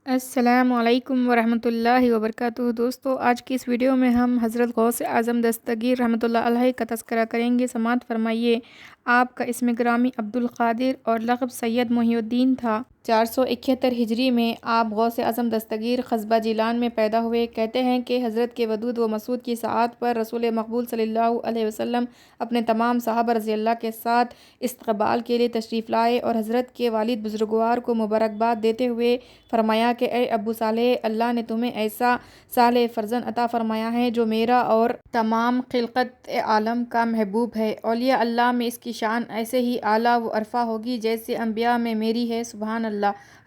السلام علیکم ورحمۃ اللہ وبرکاتہ۔ دوستو، آج کی اس ویڈیو میں ہم حضرت غوث اعظم دستگیر رحمۃ اللہ علیہ کا تذکرہ کریں گے۔ سماعت فرمائیے۔ آپ کا اسم گرامی عبدالقادر اور لقب سید محی الدین تھا۔ 471 ہجری میں آپ غوث اعظم دستگیر قصبہ جیلان میں پیدا ہوئے۔ کہتے ہیں کہ حضرت کے ودود و مسعود کی ساعت پر رسول مقبول صلی اللہ علیہ وسلم اپنے تمام صحابہ رضی اللہ کے ساتھ استقبال کے لیے تشریف لائے اور حضرت کے والد بزرگوار کو مبارکباد دیتے ہوئے فرمایا کہ اے ابو صالح، اللہ نے تمہیں ایسا صالح فرزند عطا فرمایا ہے جو میرا اور تمام خلقت عالم کا محبوب ہے۔ اولیاء اللہ میں اس کی شان ایسے ہی اعلیٰ و ارفع ہوگی جیسے انبیاء میں میری ہے، سبحان اللہ۔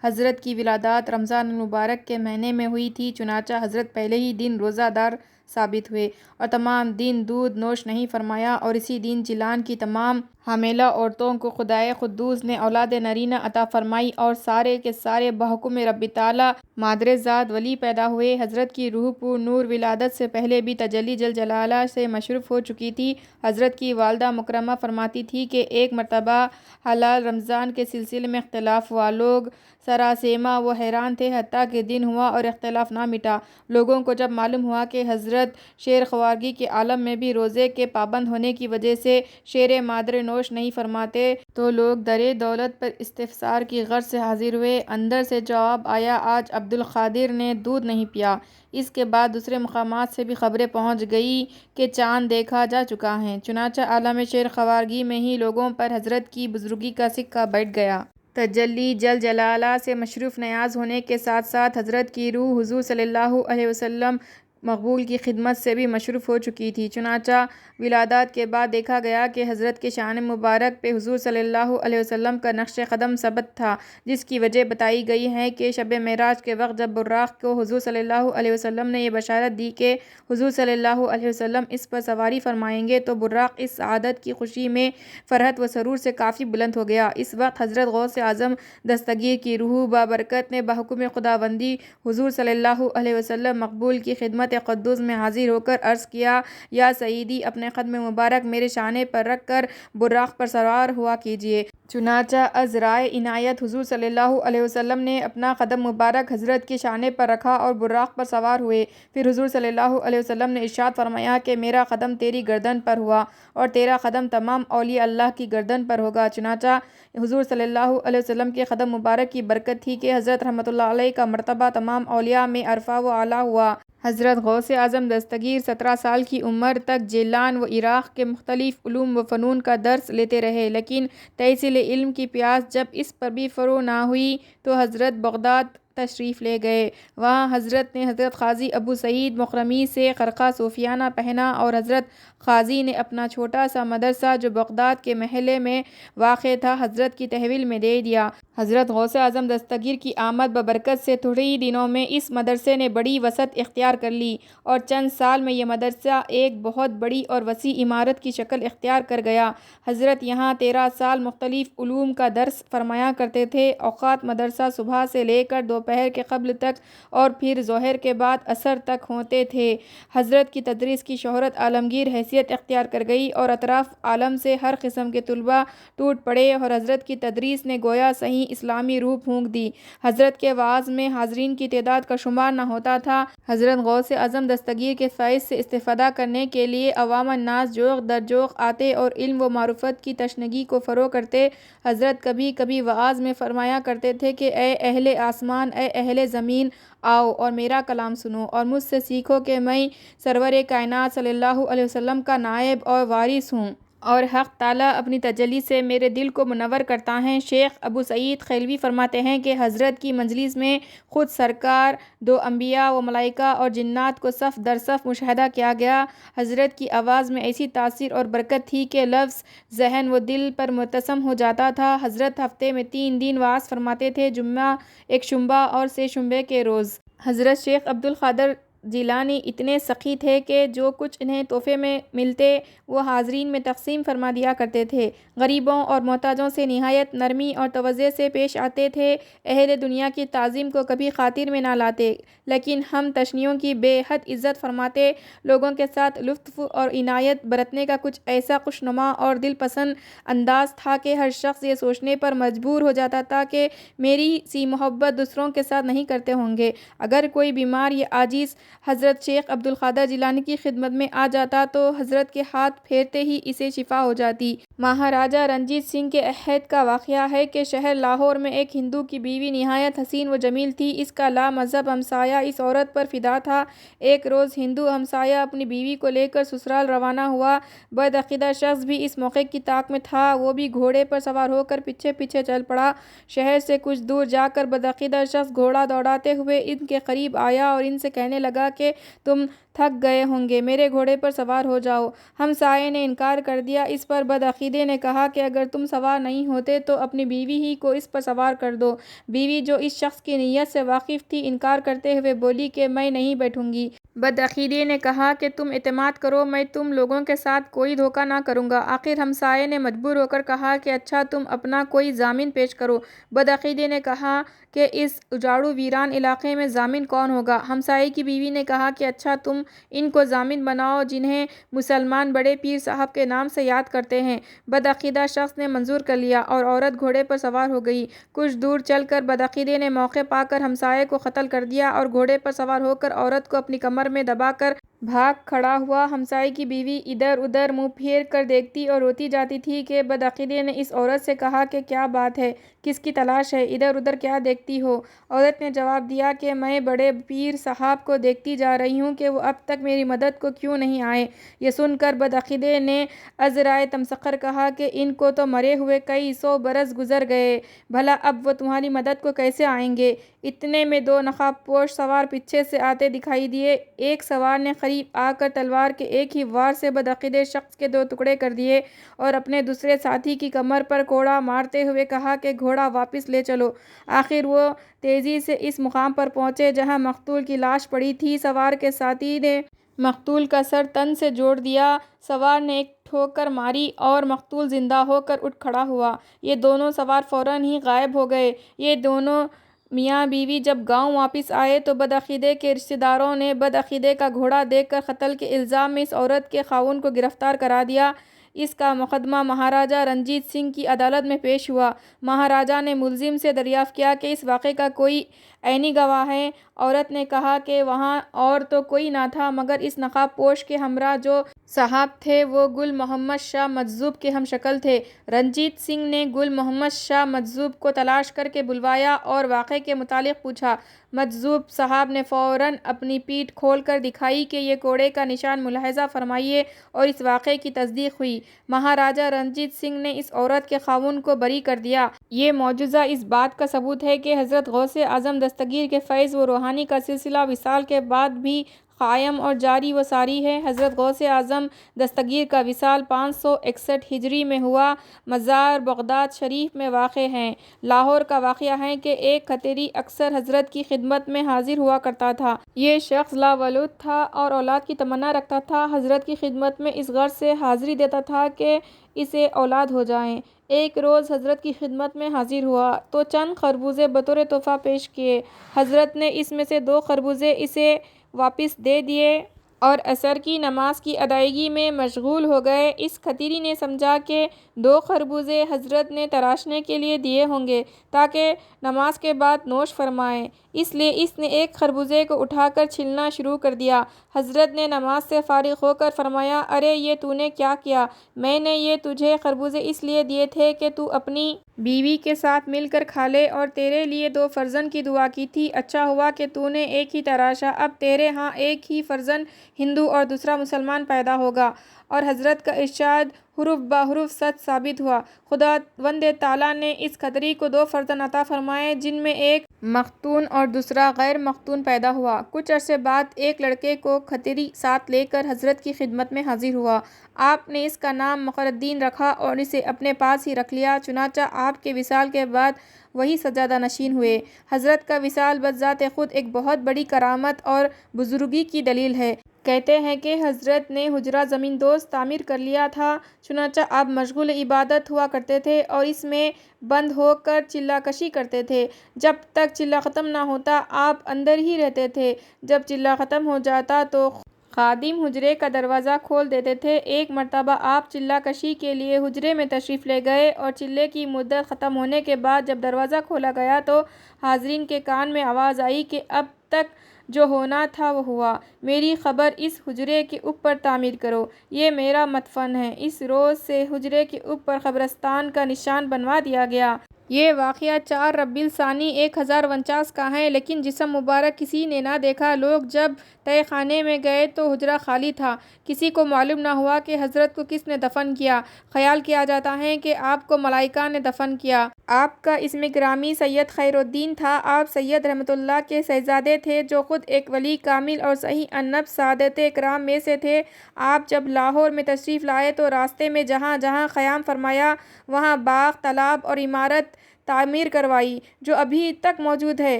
حضرت کی ولادت رمضان المبارک کے مہینے میں ہوئی تھی، چنانچہ حضرت پہلے ہی دن روزہ دار ثابت ہوئے اور تمام دن دودھ نوش نہیں فرمایا، اور اسی دن جیلان کی تمام حاملہ عورتوں کو خدائے قدوس نے اولاد نرینہ عطا فرمائی اور سارے کے سارے بحکم رب تعالیٰ مادرزاد ولی پیدا ہوئے۔ حضرت کی روح پر نور ولادت سے پہلے بھی تجلی جل جلالہ سے مشروف ہو چکی تھی۔ حضرت کی والدہ مکرمہ فرماتی تھی کہ ایک مرتبہ ہلال رمضان کے سلسلے میں اختلاف ہوا، لوگ سراسیمہ و حیران تھے، حتیٰ کہ دن ہوا اور اختلاف نہ مٹا۔ لوگوں کو جب معلوم ہوا کہ حضرت شیر خوارگی کے عالم میں بھی روزے کے پابند ہونے کی وجہ سے شیر مادر نوش نہیں فرماتے، تو لوگ در دولت پر استفسار کی غرض سے حاضر ہوئے۔ اندر سے جواب آیا، آج عبدالقادر نے دودھ نہیں پیا۔ اس کے بعد دوسرے مقامات سے بھی خبریں پہنچ گئی کہ چاند دیکھا جا چکا ہے، چنانچہ عالم شیر خوارگی میں ہی لوگوں پر حضرت کی بزرگی کا سکہ بیٹھ گیا۔ تجلی جل جلالہ سے مشروف نیاز ہونے کے ساتھ ساتھ حضرت کی روح حضور صلی اللہ علیہ وسلم مقبول کی خدمت سے بھی مشروف ہو چکی تھی، چنانچہ ولادت کے بعد دیکھا گیا کہ حضرت کے شان مبارک پہ حضور صلی اللہ علیہ وسلم کا نقش قدم ثبت تھا، جس کی وجہ بتائی گئی ہے کہ شب معراج کے وقت جب براق کو حضور صلی اللہ علیہ وسلم نے یہ بشارت دی کہ حضور صلی اللہ علیہ وسلم اس پر سواری فرمائیں گے، تو براق اس سعادت کی خوشی میں فرحت و سرور سے کافی بلند ہو گیا۔ اس وقت حضرت غوث اعظم دستگیر کی روح بابرکت نے بحکم خداوندی حضور صلی اللہ علیہ وسلم مقبول کی خدمت قدوس میں حاضر ہو کر عرض کیا، یا سیدی، اپنے قدم مبارک میرے شانے پر رکھ کر براق پر سوار ہوا کیجیے۔ چنانچہ از رائے عنایت حضور صلی اللہ علیہ وسلم نے اپنا قدم مبارک حضرت کے شانے پر رکھا اور براق پر سوار ہوئے۔ پھر حضور صلی اللہ علیہ وسلم نے ارشاد فرمایا کہ میرا قدم تیری گردن پر ہوا اور تیرا قدم تمام اولیاء اللہ کی گردن پر ہوگا۔ چنانچہ حضور صلی اللہ علیہ وسلم کے قدم مبارک کی برکت تھی کہ حضرت رحمۃ اللہ علیہ کا مرتبہ تمام اولیاء میں ارفع و اعلیٰ ہوا۔ حضرت غوث اعظم دستگیر 17 سال کی عمر تک جیلان و عراق کے مختلف علوم و فنون کا درس لیتے رہے، لیکن تحصیل علم کی پیاس جب اس پر بھی فروغ نہ ہوئی تو حضرت بغداد تشریف لے گئے۔ وہاں حضرت نے حضرت قاضی ابو سعید مخرمی سے خرقہ صوفیانہ پہنا اور حضرت قاضی نے اپنا چھوٹا سا مدرسہ جو بغداد کے محلے میں واقع تھا حضرت کی تحویل میں دے دیا۔ حضرت غوث اعظم دستگیر کی آمد ببرکت سے تھوڑے ہی دنوں میں اس مدرسے نے بڑی وسعت اختیار کر لی اور چند سال میں یہ مدرسہ ایک بہت بڑی اور وسیع عمارت کی شکل اختیار کر گیا۔ حضرت یہاں 13 سال مختلف علوم کا درس فرمایا کرتے تھے۔ اوقات مدرسہ صبح سے لے کر دوپہر کے قبل تک اور پھر ظہر کے بعد عصر تک ہوتے تھے۔ حضرت کی تدریس کی شہرت عالمگیر حیثیت اختیار کر گئی اور اطراف عالم سے ہر قسم کے طلباء ٹوٹ پڑے اور حضرت کی تدریس نے گویا صحیح اسلامی روح پھونک دی۔ حضرت کے وعظ میں حاضرین کی تعداد کا شمار نہ ہوتا تھا۔ حضرت غوث اعظم دستگیر کے فیض سے استفادہ کرنے کے لیے عوام الناس جوق در جوق آتے اور علم و معرفت کی تشنگی کو فروغ کرتے۔ حضرت کبھی کبھی وعظ میں فرمایا کرتے تھے کہ اے اہل آسمان، اے اہل زمین، آؤ اور میرا کلام سنو اور مجھ سے سیکھو کہ میں سرور کائنات صلی اللہ علیہ وسلم کا نائب اور وارث ہوں اور حق تعالیٰ اپنی تجلی سے میرے دل کو منور کرتا ہے۔ شیخ ابو سعید خیلوی فرماتے ہیں کہ حضرت کی مجلس میں خود سرکار، دو انبیاء و ملائکہ اور جنات کو صف در صف مشاہدہ کیا گیا۔ حضرت کی آواز میں ایسی تاثیر اور برکت تھی کہ لفظ ذہن و دل پر مرتسم ہو جاتا تھا۔ حضرت ہفتے میں 3 دن وعظ فرماتے تھے، جمعہ، ایک شنبہ اور 3 شنبے کے روز۔ حضرت شیخ عبدالقادر جیلانی اتنے سخی تھے کہ جو کچھ انہیں تحفے میں ملتے وہ حاضرین میں تقسیم فرما دیا کرتے تھے۔ غریبوں اور محتاجوں سے نہایت نرمی اور توجہ سے پیش آتے تھے۔ اہل دنیا کی تعظیم کو کبھی خاطر میں نہ لاتے، لیکن ہم تشنیوں کی بے حد عزت فرماتے۔ لوگوں کے ساتھ لطف اور عنایت برتنے کا کچھ ایسا خوشنما اور دل پسند انداز تھا کہ ہر شخص یہ سوچنے پر مجبور ہو جاتا تھا کہ میری سی محبت دوسروں کے ساتھ نہیں کرتے ہوں گے۔ اگر کوئی بیمار یا عاجز حضرت شیخ عبدالقادر جیلانی کی خدمت میں آ جاتا تو حضرت کے ہاتھ پھیرتے ہی اسے شفا ہو جاتی۔ مہاراجہ رنجیت سنگھ کے عہد کا واقعہ ہے کہ شہر لاہور میں ایک ہندو کی بیوی نہایت حسین و جمیل تھی۔ اس کا لامذہب ہمسایہ اس عورت پر فدا تھا۔ ایک روز ہندو ہمسایہ اپنی بیوی کو لے کر سسرال روانہ ہوا۔ بدعقیدہ شخص بھی اس موقع کی طاق میں تھا۔ وہ بھی گھوڑے پر سوار ہو کر پیچھے پیچھے چل پڑا۔ شہر سے کچھ دور جا کر بدعقیدہ شخص گھوڑا دوڑاتے ہوئے ان کے قریب آیا اور ان سے کہنے لگا کہ تم تھک گئے ہوں گے، میرے گھوڑے پر سوار ہو جاؤ۔ ہمسائے نے انکار کر دیا۔ اس پر بدعقیدے نے کہا کہ اگر تم سوار نہیں ہوتے تو اپنی بیوی ہی کو اس پر سوار کر دو۔ بیوی جو اس شخص کی نیت سے واقف تھی انکار کرتے ہوئے بولی کہ میں نہیں بیٹھوں گی۔ بدعقیدے نے کہا کہ تم اعتماد کرو، میں تم لوگوں کے ساتھ کوئی دھوکہ نہ کروں گا۔ آخر ہمسائے نے مجبور ہو کر کہا کہ اچھا تم اپنا کوئی ضامن پیش کرو۔ بدعقیدے نے کہا کہ اس اجاڑو ویران علاقے میں ضامن کون ہوگا؟ ہمسائے کی بیوی نے کہا کہ اچھا تم ان کو ضامن بناؤ جنہیں مسلمان بڑے پیر صاحب کے نام سے یاد کرتے ہیں۔ بدعقیدہ شخص نے منظور کر لیا اور عورت گھوڑے پر سوار ہو گئی۔ کچھ دور چل کر بدعقیدے نے موقع پا کر ہمسائے کو قتل کر دیا اور گھوڑے پر سوار ہو کر عورت کو اپنی کمر میں دبا کر بھاگ کھڑا ہوا۔ ہمسائے کی بیوی ادھر ادھر منہ پھیر کر دیکھتی اور روتی جاتی تھی کہ بدعقیدے نے اس عورت سے کہا کہ کیا بات ہے، کس کی تلاش ہے، ادھر ادھر کیا دیکھتی ہو؟ عورت نے جواب دیا کہ میں بڑے پیر صاحب کو دیکھتی جا رہی ہوں کہ وہ اب تک میری مدد کو کیوں نہیں آئے۔ یہ سن کر بدعقیدے نے عذرائے تمسخر کہا کہ ان کو تو مرے ہوئے کئی سو برس گزر گئے، بھلا اب وہ تمہاری مدد کو کیسے آئیں گے؟ اتنے میں دو نقاب پوش سوار پیچھے سے آتے دکھائی دیے۔ ایک سوار نے قریب آ کر تلوار کے ایک ہی وار سے بدعقیدے شخص کے دو ٹکڑے کر دیے اور اپنے دوسرے ساتھی کی کمر پر کوڑا مارتے ہوئے کہا کہ گھوڑا واپس لے چلو۔ آخر وہ تیزی سے اس مقام پر پہنچے جہاں مقتول کی لاش پڑی تھی۔ سوار کے ساتھی نے مقتول کا سر تن سے جوڑ دیا۔ سوار نے ایک ٹھوکر ماری اور مقتول زندہ ہو کر اٹھ کھڑا ہوا۔ یہ دونوں سوار فوراً ہی غائب ہو گئے۔ یہ دونوں میاں بیوی جب گاؤں واپس آئے تو بدعقیدے کے رشتہ داروں نے بدعقیدے کا گھوڑا دیکھ کر قتل کے الزام میں اس عورت کے خاوند کو گرفتار کرا دیا۔ اس کا مقدمہ مہاراجہ رنجیت سنگھ کی عدالت میں پیش ہوا۔ مہاراجہ نے ملزم سے دریافت کیا کہ اس واقعے کا کوئی عینی گواہ ہے؟ عورت نے کہا کہ وہاں اور تو کوئی نہ تھا مگر اس نقاب پوش کے ہمراہ جو صاحب تھے وہ گل محمد شاہ مجذوب کے ہم شکل تھے۔ رنجیت سنگھ نے گل محمد شاہ مجذوب کو تلاش کر کے بلوایا اور واقعے کے متعلق پوچھا۔ مجذوب صاحب نے فوراً اپنی پیٹھ کھول کر دکھائی کہ یہ کوڑے کا نشان ملاحظہ فرمائیے اور اس واقعے کی تصدیق ہوئی۔ مہاراجہ رنجیت سنگھ نے اس عورت کے خاوند کو بری کر دیا۔ یہ معجزہ اس بات کا ثبوت ہے کہ حضرت غوث اعظم دستگیر کے فیض و روحانی کا سلسلہ وصال کے بعد بھی قائم اور جاری و ساری ہے۔ حضرت غوث اعظم دستگیر کا وصال 561 ہجری میں ہوا۔ مزار بغداد شریف میں واقع ہے۔ لاہور کا واقعہ ہے کہ ایک کھتری اکثر حضرت کی خدمت میں حاضر ہوا کرتا تھا۔ یہ شخص لاولود تھا اور اولاد کی تمنا رکھتا تھا۔ حضرت کی خدمت میں اس غرض سے حاضری دیتا تھا کہ اسے اولاد ہو جائے۔ ایک روز حضرت کی خدمت میں حاضر ہوا تو چند خربوزے بطور تحفہ پیش کیے۔ حضرت نے اس میں سے 2 خربوزے اسے واپس دے دیے اور عصر کی نماز کی ادائیگی میں مشغول ہو گئے۔ اس کھتری نے سمجھا کہ 2 خربوزے حضرت نے تراشنے کے لیے دیے ہوں گے تاکہ نماز کے بعد نوش فرمائیں، اس لیے اس نے ایک خربوزے کو اٹھا کر چھیلنا شروع کر دیا۔ حضرت نے نماز سے فارغ ہو کر فرمایا، ارے یہ تو نے کیا کیا؟ میں نے یہ تجھے خربوزے اس لیے دیے تھے کہ تو اپنی بیوی کے ساتھ مل کر کھا لے اور تیرے لیے 2 فرزند کی دعا کی تھی۔ اچھا ہوا کہ تو نے ایک ہی تراشا، اب تیرے ہاں ایک ہی فرزند ہندو اور دوسرا مسلمان پیدا ہوگا۔ اور حضرت کا ارشاد حرف بحرف سچ ثابت ہوا۔ خداوند تعالیٰ نے اس کھتری کو 2 فرزند عطا فرمائے جن میں ایک مختون اور دوسرا غیر مختون پیدا ہوا۔ کچھ عرصے بعد ایک لڑکے کو کھتری ساتھ لے کر حضرت کی خدمت میں حاضر ہوا۔ آپ نے اس کا نام مقر الدین رکھا اور اسے اپنے پاس ہی رکھ لیا۔ چنانچہ آپ کے وصال کے بعد وہی سجادہ نشین ہوئے۔ حضرت کا وصال بذات خود ایک بہت بڑی کرامت اور بزرگی کی دلیل ہے۔ کہتے ہیں کہ حضرت نے حجرہ زمین دوز تعمیر کر لیا تھا، چنانچہ آپ مشغول عبادت ہوا کرتے تھے اور اس میں بند ہو کر چلہ کشی کرتے تھے۔ جب تک چلہ ختم نہ ہوتا آپ اندر ہی رہتے تھے۔ جب چلہ ختم ہو جاتا تو خادم حجرے کا دروازہ کھول دیتے تھے۔ ایک مرتبہ آپ چلہ کشی کے لیے حجرے میں تشریف لے گئے اور چلے کی مدت ختم ہونے کے بعد جب دروازہ کھولا گیا تو حاضرین کے کان میں آواز آئی کہ اب تک جو ہونا تھا وہ ہوا، میری قبر اس حجرے کے اوپر تعمیر کرو، یہ میرا مدفن ہے۔ اس روز سے حجرے کے اوپر قبرستان کا نشان بنوا دیا گیا۔ یہ واقعہ 4 ربیع الثانی 1049 کا ہے، لیکن جسم مبارک کسی نے نہ دیکھا۔ لوگ جب تہہ خانے میں گئے تو حجرہ خالی تھا۔ کسی کو معلوم نہ ہوا کہ حضرت کو کس نے دفن کیا۔ خیال کیا جاتا ہے کہ آپ کو ملائکہ نے دفن کیا۔ آپ کا اسم گرامی سید خیر الدین تھا۔ آپ سید رحمۃ اللہ کے صاحبزادے تھے جو خود ایک ولی کامل اور صحیح النفس سعادت کرام میں سے تھے۔ آپ جب لاہور میں تشریف لائے تو راستے میں جہاں جہاں قیام فرمایا وہاں باغ، تالاب اور عمارت تعمیر کروائی جو ابھی تک موجود ہے۔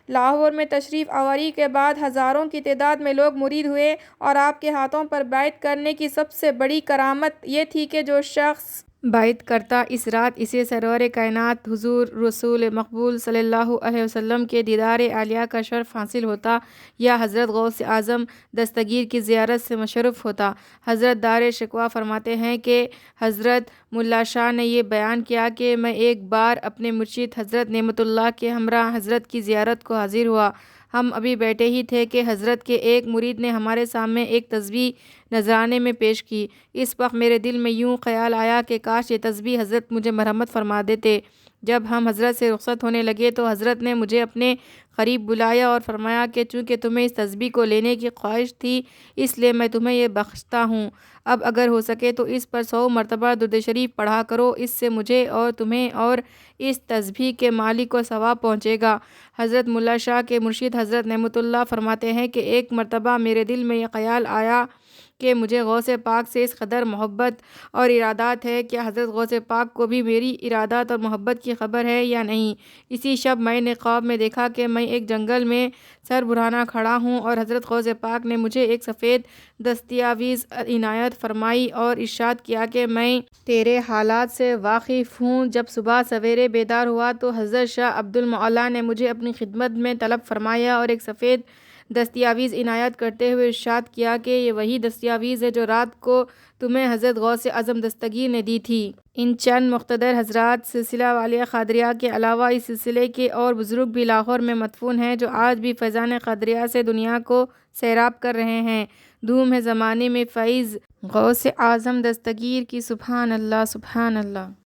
لاہور میں تشریف آوری کے بعد ہزاروں کی تعداد میں لوگ مرید ہوئے اور آپ کے ہاتھوں پر بیعت کرنے کی سب سے بڑی کرامت یہ تھی کہ جو شخص بیعت کرتا اس رات اسے سرور کائنات حضور رسول مقبول صلی اللہ علیہ وسلم کے دیدار عالیہ کا شرف حاصل ہوتا یا حضرت غوث اعظم دستگیر کی زیارت سے مشرف ہوتا۔ حضرت دار شکوہ فرماتے ہیں کہ حضرت ملا شاہ نے یہ بیان کیا کہ میں ایک بار اپنے مرشد حضرت نعمت اللہ کے ہمراہ حضرت کی زیارت کو حاضر ہوا۔ ہم ابھی بیٹھے ہی تھے کہ حضرت کے ایک مرید نے ہمارے سامنے ایک تسبیح نذرانے میں پیش کی۔ اس وقت میرے دل میں یوں خیال آیا کہ کاش یہ تسبیح حضرت مجھے مرحمت فرما دیتے۔ جب ہم حضرت سے رخصت ہونے لگے تو حضرت نے مجھے اپنے قریب بلایا اور فرمایا کہ چونکہ تمہیں اس تسبیح کو لینے کی خواہش تھی اس لیے میں تمہیں یہ بخشتا ہوں۔ اب اگر ہو سکے تو اس پر 100 مرتبہ درود شریف پڑھا کرو، اس سے مجھے اور تمہیں اور اس تسبیح کے مالک کو ثواب پہنچے گا۔ حضرت ملا شاہ کے مرشد حضرت نعمت اللہ فرماتے ہیں کہ ایک مرتبہ میرے دل میں یہ خیال آیا کہ مجھے غوث پاک سے اس قدر محبت اور ارادات ہے کہ حضرت غوث پاک کو بھی میری ارادات اور محبت کی خبر ہے یا نہیں۔ اسی شب میں نے خواب میں دیکھا کہ میں ایک جنگل میں سربراہانہ کھڑا ہوں اور حضرت غوث پاک نے مجھے ایک سفید دستاویز عنایت فرمائی اور ارشاد کیا کہ میں تیرے حالات سے واقف ہوں۔ جب صبح سویرے بیدار ہوا تو حضرت شاہ عبد المعلا نے مجھے اپنی خدمت میں طلب فرمایا اور ایک سفید دستاویز عنایت کرتے ہوئے ارشاد کیا کہ یہ وہی دستاویز ہے جو رات کو تمہیں حضرت غوث اعظم دستگیر نے دی تھی۔ ان چند مقتدر حضرات سلسلہ والیہ قادریہ کے علاوہ اس سلسلے کے اور بزرگ بھی لاہور میں مدفون ہیں جو آج بھی فیضان قادریہ سے دنیا کو سیراب کر رہے ہیں۔ دھوم ہے زمانے میں فیض غوث اعظم دستگیر کی، سبحان اللہ سبحان اللہ۔